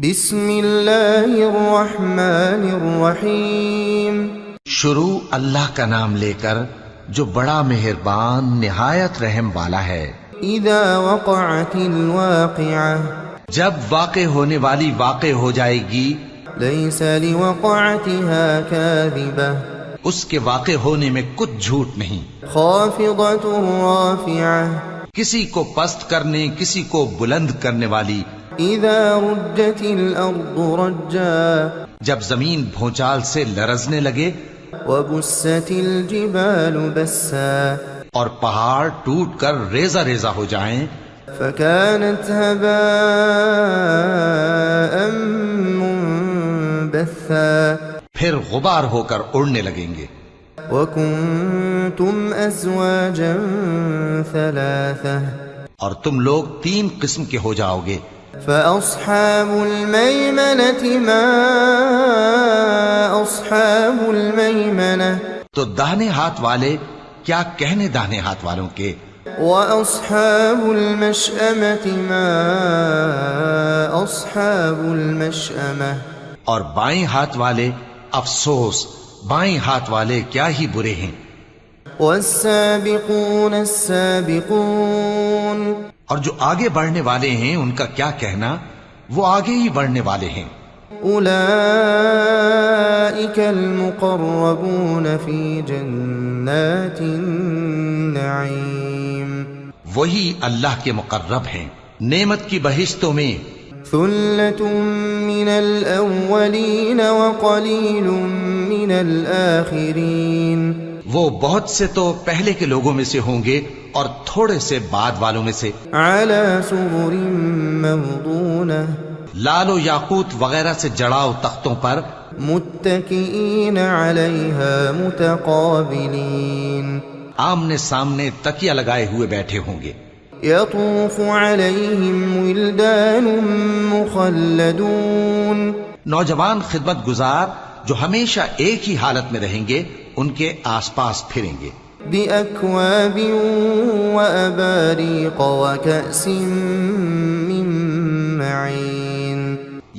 بسم اللہ الرحمن الرحیم شروع اللہ کا نام لے کر جو بڑا مہربان نہایت رحم والا ہے۔ اذا وقعت الواقعہ جب واقع ہونے والی واقع ہو جائے گی، لیس لوقعتها کاذبہ اس کے واقع ہونے میں کچھ جھوٹ نہیں۔ خافضۃ رافعہ کسی کو پست کرنے کسی کو بلند کرنے والی۔ اذا رجت الارض رجا جب زمین بھونچال سے لرزنے لگے، وبست الجبال بسا اور پہاڑ ٹوٹ کر ریزہ ریزہ ہو جائیں، فكانت هباء منبثا پھر غبار ہو کر اڑنے لگیں گے۔ وكنتم ازواجا ثلاثة اور تم لوگ 3 قسم کے ہو جاؤ گے۔ فأصحاب الميمنة ما أصحاب الميمنة تو داہنے ہاتھ والے کیا کہنے داہنے ہاتھ والوں کے، وأصحاب المشأمة ما أصحاب المشأمة اور بائیں ہاتھ والے افسوس بائیں ہاتھ والے کیا ہی برے ہیں۔ والسابقون السابقون اور جو آگے بڑھنے والے ہیں ان کا کیا کہنا، وہ آگے ہی بڑھنے والے ہیں۔ أولئك المقربون في جنات النعيم وہی اللہ کے مقرب ہیں نعمت کی بہشتوں میں۔ ثلة من الأولين وقليل من الآخرين وہ بہت سے تو پہلے کے لوگوں میں سے ہوں گے اور تھوڑے سے بعد والوں میں سے۔ على سرر موضونة لال و یاقوت وغیرہ سے جڑاؤ تختوں پر، متكئين عليها متقابلين آمنے سامنے تکیہ لگائے ہوئے بیٹھے ہوں گے۔ يطوف عليهم ولدان مخلدون نوجوان خدمت گزار جو ہمیشہ ایک ہی حالت میں رہیں گے ان کے آس پاس پھریں گے۔ بأكواب وأباريق وكأس من معين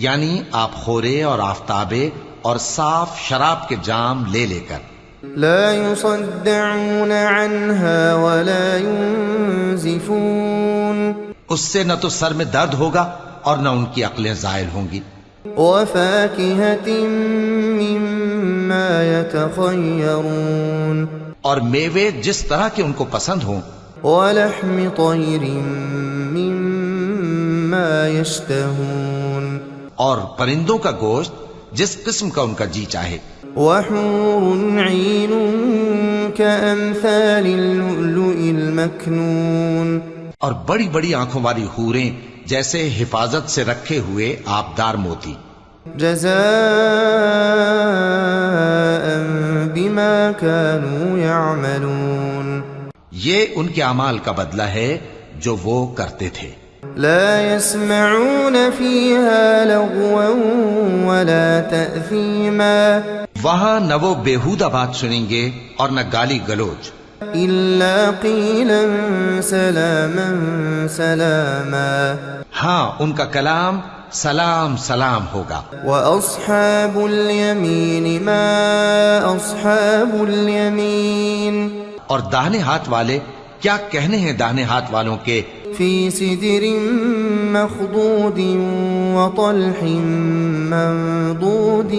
یعنی آپ خورے اور آفتابے اور صاف شراب کے جام لے لے کر۔ لا يصدعون عنها ولا ينزفون اس سے نہ تو سر میں درد ہوگا اور نہ ان کی عقلیں زائل ہوں گی۔ وفاكهة مما يتخيرون اور میوے جس طرح کے ان کو پسند ہوں، ولحم طير مما يشتهون اور پرندوں کا گوشت جس قسم کا ان کا جی چاہے۔ وحور عين كأمثال اللؤلؤ المكنون اور بڑی بڑی آنکھوں والی حوریں جیسے حفاظت سے رکھے ہوئے آبدار موتی۔ جزاء بما كانوا يعملون یہ ان کے اعمال کا بدلہ ہے جو وہ کرتے تھے۔ لا يسمعون فيها لغوا ولا تأثيما وہاں نہ وہ بیہودہ بات سنیں گے اور نہ گالی گلوچ، إلا قيلا سلاما سلاما ہاں ان کا کلام سلام سلام ہوگا۔ وأصحاب اليمين ما أصحاب اليمين اور داہنے ہاتھ والے کیا کہنے ہیں داہنے ہاتھ والوں کے، في سدر مخضود وطلح منضود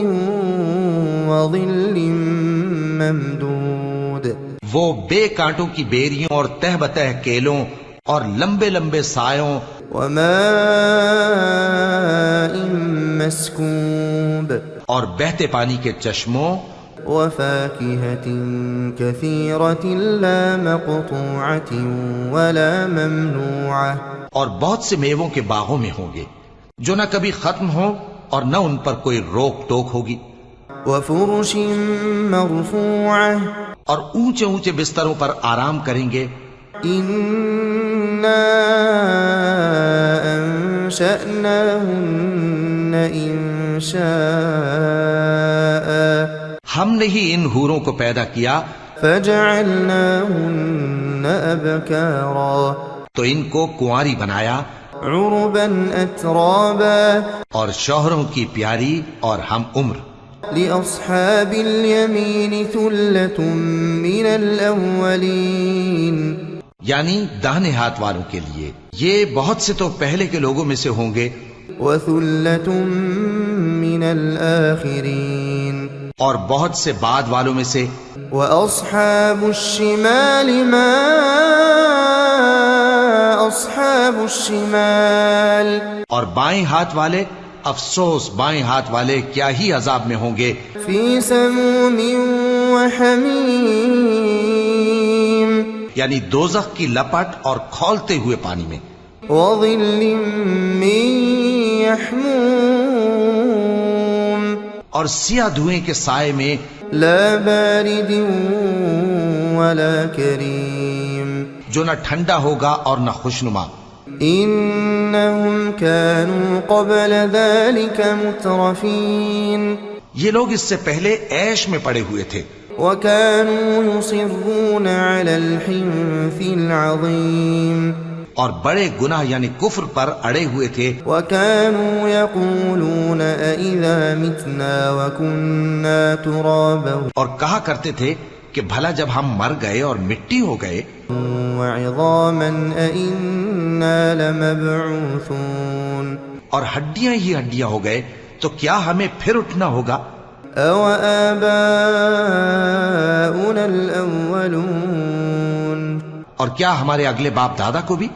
وظل ممدود وہ بے کانٹوں کی بیریوں اور تہ بتہ کیلوں اور لمبے لمبے سایوں، وماء مسكوب اور بہتے پانی کے چشموں، وفاكهة كثيرة لا مقطوعة ولا ممنوعة اور بہت سے میووں کے باغوں میں ہوں گے جو نہ کبھی ختم ہوں اور نہ ان پر کوئی روک ٹوک ہوگی۔ وفرش مرفوعة اور اونچے اونچے بستروں پر آرام کریں گے۔ إنا أنشأناهن إنشاء ہم نے ہی ان حوروں کو پیدا کیا فجعلناهن أبكارا تو ان کو کنواری بنایا۔ عربا أترابا اور شوہروں کی پیاری اور ہم عمر. لأصحاب اليمين ثلة من الأولين. یعنی داہنے ہاتھ والوں کے لیے یہ بہت سے تو پہلے کے لوگوں میں سے ہوں گے، وثلة من الآخرين. اور بہت سے بعد والوں میں سے. وأصحاب الشمال ما أصحاب الشمال. اور بائیں ہاتھ والے، افسوس بائیں ہاتھ والے کیا ہی عذاب میں ہوں گے. في سموم وحميم. یعنی دوزخ کی لپٹ اور کھولتے ہوئے پانی میں. وظل من يحموم. اور سیاہ دھوئیں کے سائے میں. لا بارد ولا كريم. جو نہ ٹھنڈا ہوگا اور نہ خوشنما. إنهم كانوا قبل ذلك مترفين. یہ لوگ اس سے پہلے عیش میں پڑے ہوئے تھے. وكانوا يصرون على الحنث العظيم. اور بڑے گناہ یعنی کفر پر اڑے ہوئے تھے. وكانوا يقولون أإذا متنا وكنا ترابا. اور کہا کرتے تھے کہ بھلا جب ہم مر گئے اور مٹی ہو گئے وعظاما أإنا لمبعوثون. اور ہڈیاں ہی ہڈیاں ہو گئے تو کیا ہمیں پھر اٹھنا ہوگا؟ أَوَآبَاؤُنَا الْأَوَّلُونَ. اور کیا ہمارے اگلے باپ دادا کو بھی؟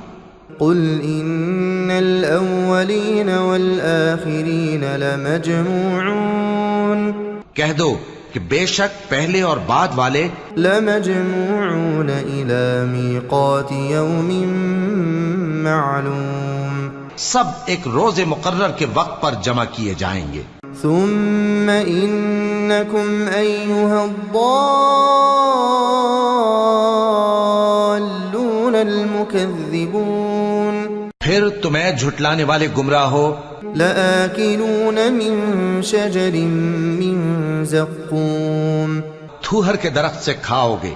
قُلْ إِنَّ الْأَوَّلِينَ وَالْآخِرِينَ لَمَجْمُوعُونَ. کہہ دو کہ بے شک پہلے اور بعد والے لَمَجْمُوعُونَ إِلَى مِيقَاتِ يَوْمٍ مَّعْلُومٍ. سب ایک روز مقرر کے وقت پر جمع کیے جائیں گے. ثم إنكم أيها الضالون المكذبون. پھر تمہیں جھٹلانے والے گمراہ ہو. لآكلون من شجر من زقوم. تھوہر کے درخت سے کھاؤ گے.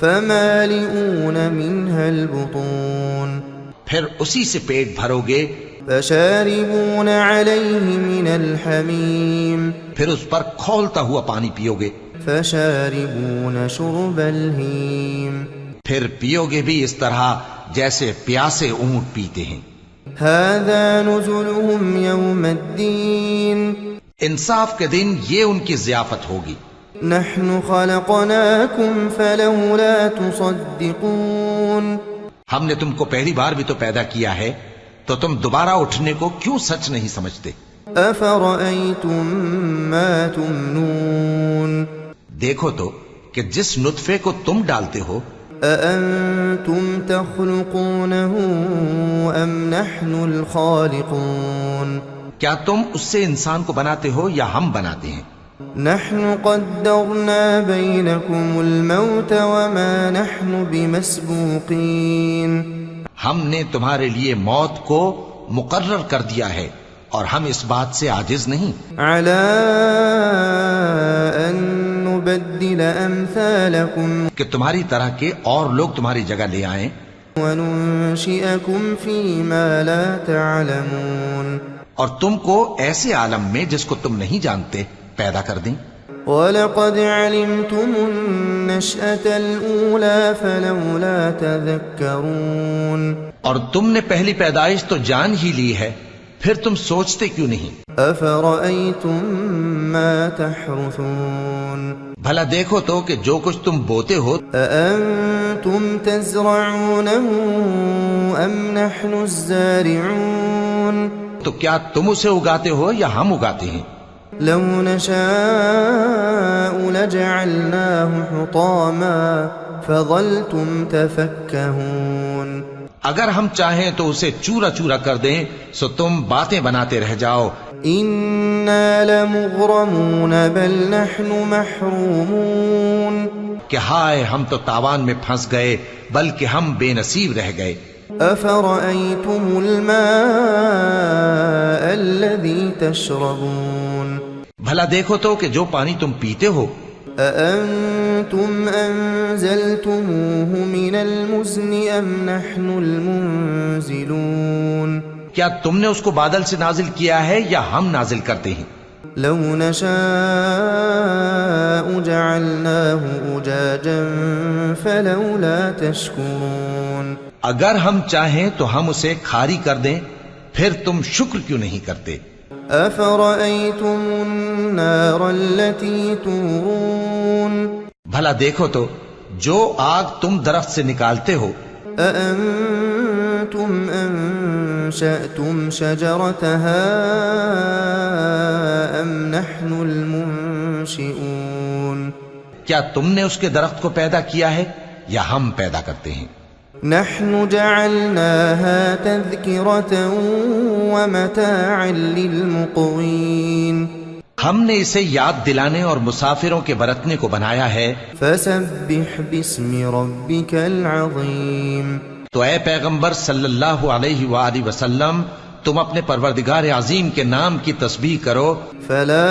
فمالئون منها البطون. پھر اسی سے پیٹ بھرو گے. فشاربون عليه من الحميم. پھر اس پر کھولتا ہوا پانی پیو گے. فشاربون شرب الهيم. پھر پیو گے بھی اس طرح جیسے پیاسے اونٹ پیتے ہیں. هذا نزلهم يوم الدين. انصاف کے دن یہ ان کی ضیافت ہوگی. نحن خلقناكم فلولا تصدقون. ہم نے تم کو پہلی بار بھی تو پیدا کیا ہے تو تم دوبارہ اٹھنے کو کیوں سچ نہیں سمجھتے؟ أفرأيتم ما تمنون. دیکھو تو کہ جس نطفے کو تم ڈالتے ہو أأنتم تخلقونه أم نحن الخالقون. کیا تم اس سے انسان کو بناتے ہو یا ہم بناتے ہیں؟ نحن قدرنا بينكم الموت وما نحن بمسبوقين. ہم نے تمہارے لیے موت کو مقرر کر دیا ہے اور ہم اس بات سے عاجز نہیں. على أن نبدل أمثالكم کہ تمہاری طرح کے اور لوگ تمہاری جگہ لے آئیں وننشئكم فيما لا تعلمون. اور تم کو ایسے عالم میں جس کو تم نہیں جانتے پیدا کر دیں. وَلَقَدْ عَلِمْتُمُ النَّشْأَةَ الْأُولَى فَلَوْلَا تَذَكَّرُونَ. اور تم نے پہلی پیدائش تو جان ہی لی ہے، پھر تم سوچتے کیوں نہیں؟ أَفَرَأَيْتُم مَّا تَحْرُثُونَ. بھلا دیکھو تو کہ جو کچھ تم بوتے ہو أَأَنتُمْ تَزْرَعُونَهُ أَمْ نَحْنُ الزَّارِعُونَ. تو کیا تم اسے اگاتے ہو یا ہم اگاتے ہیں؟ لو نشاء لجعلناه حطاما فظلتم تفكهون. اگر ہم چاہیں تو اسے چورا چورا کر دیں سو تم باتیں بناتے رہ جاؤ. إنا لمغرمون بل نحن محرومون. کہ ہائے ہم تو تاوان میں پھنس گئے بلکہ ہم بے نصیب رہ گئے. أفرأيتم الماء الذي تشربون. بھلا دیکھو تو کہ جو پانی تم پیتے ہو أأنتم أنزلتموه من المزن أم نحن المنزلون. کیا تم نے اس کو بادل سے نازل کیا ہے یا ہم نازل کرتے ہیں؟ لو نشاء جعلناه أجاجا فلولا تشكرون اگر ہم چاہیں تو ہم اسے کھاری کر دیں، پھر تم شکر کیوں نہیں کرتے؟ أفرأيتم النار التي تورون بھلا دیکھو تو جو آگ تم درخت سے نکالتے ہو، أأنتم أنشأتم شجرتها أم نحن المنشئون کیا تم نے اس کے درخت کو پیدا کیا ہے یا ہم پیدا کرتے ہیں؟ نحن جعلناها تذكرة ومتاعا للمقوين ہم نے اسے یاد دلانے اور مسافروں کے برتنے کو بنایا ہے۔ فسبح باسم ربك العظيم تو اے پیغمبر صلی اللہ علیہ وآلہ وسلم، تم اپنے پروردگار عظیم کے نام کی تسبیح کرو۔ فلا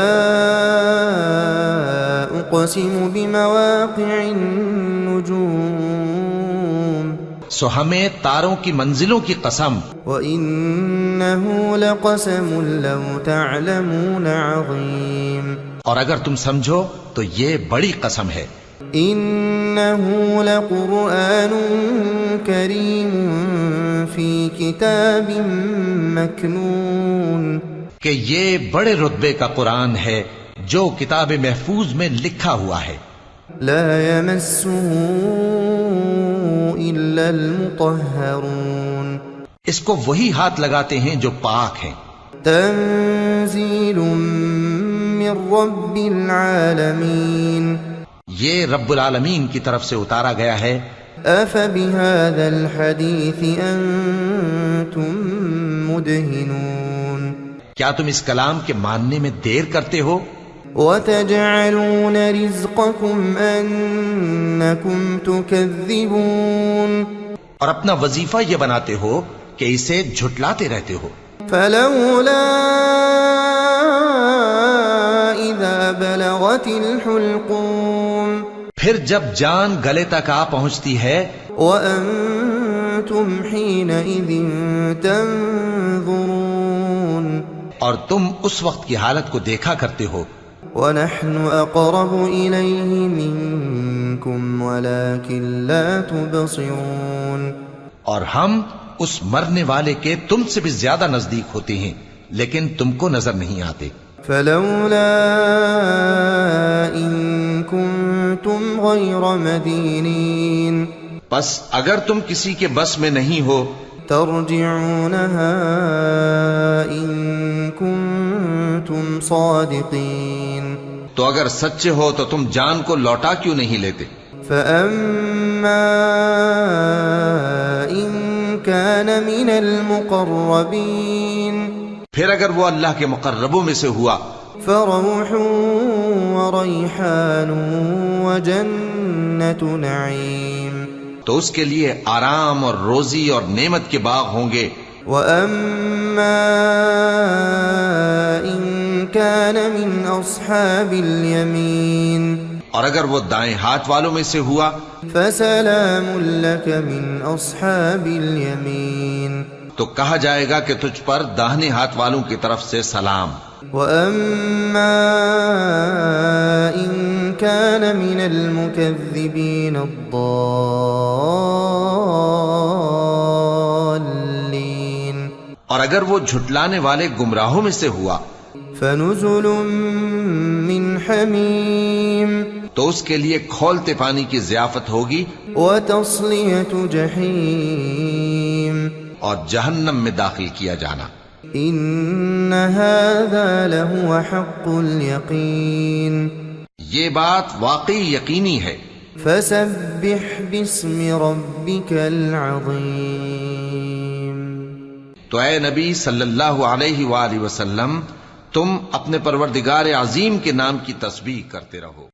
اقسم بمواقع النجوم سو ہمیں تاروں کی منزلوں کی قسم، وإنه لقسم لو تعلمون عظيم اور اگر تم سمجھو تو یہ بڑی قسم ہے۔ إنه لقرآن كريم في كتاب مكنون کہ یہ بڑے رتبے کا قرآن ہے جو کتاب محفوظ میں لکھا ہوا ہے۔ لا يمسه إلا المطهرون اس کو وہی ہاتھ لگاتے ہیں جو پاک ہیں۔ تنزيل من رب العالمين یہ رب العالمین کی طرف سے اتارا گیا ہے۔ أفبهذا الحديث أنتم مدهنون کیا تم اس کلام کے ماننے میں دیر کرتے ہو؟ وتجعلون رزقكم أنكم تكذبون اور اپنا وظیفہ یہ بناتے ہو کہ اسے جھٹلاتے رہتے ہو۔ فلولا إذا بلغت الحلقوم پھر جب جان گلے تک آ پہنچتی ہے، وأنتم حينئذ تنظرون اور تم اس وقت کی حالت کو دیکھا کرتے ہو، ونحن أقرب إليه منكم ولكن لا تبصرون اور ہم اس مرنے والے کے تم سے بھی زیادہ نزدیک ہوتے ہیں لیکن تم کو نظر نہیں آتے۔ فلولا إن كنتم غير مدينين پس اگر تم کسی کے بس میں نہیں ہو ترجعونها إن كنتم صادقين تو اگر سچے ہو تو تم جان کو لوٹا کیوں نہیں لیتے؟ فأما إن كان من المقربين پھر اگر وہ اللہ کے مقربوں میں سے ہوا فروح وريحان وجنة نعيم تو اس کے لیے آرام اور روزی اور نعمت کے باغ ہوں گے۔ وأما إن كان من أصحاب اليمين اور اگر وہ دائیں ہاتھ والوں میں سے ہوا فسلام لك من أصحاب اليمين تو کہا جائے گا کہ تجھ پر داہنے ہاتھ والوں کی طرف سے سلام۔ وأما إن كان من المكذبين الضالين اور اگر وہ جھٹلانے والے گمراہوں میں سے ہوا فنزل من حميم تو اس کے لیے کھولتے پانی کی ضیافت ہوگی وتصلية جحيم اور جہنم میں داخل کیا جانا۔ إن هذا لهو حق اليقين یہ بات واقعی یقینی ہے۔ فسبح باسم ربك العظيم تو اے نبی صلی اللہ علیہ وآلہ وسلم، تم اپنے پروردگار عظیم کے نام کی تسبیح کرتے رہو۔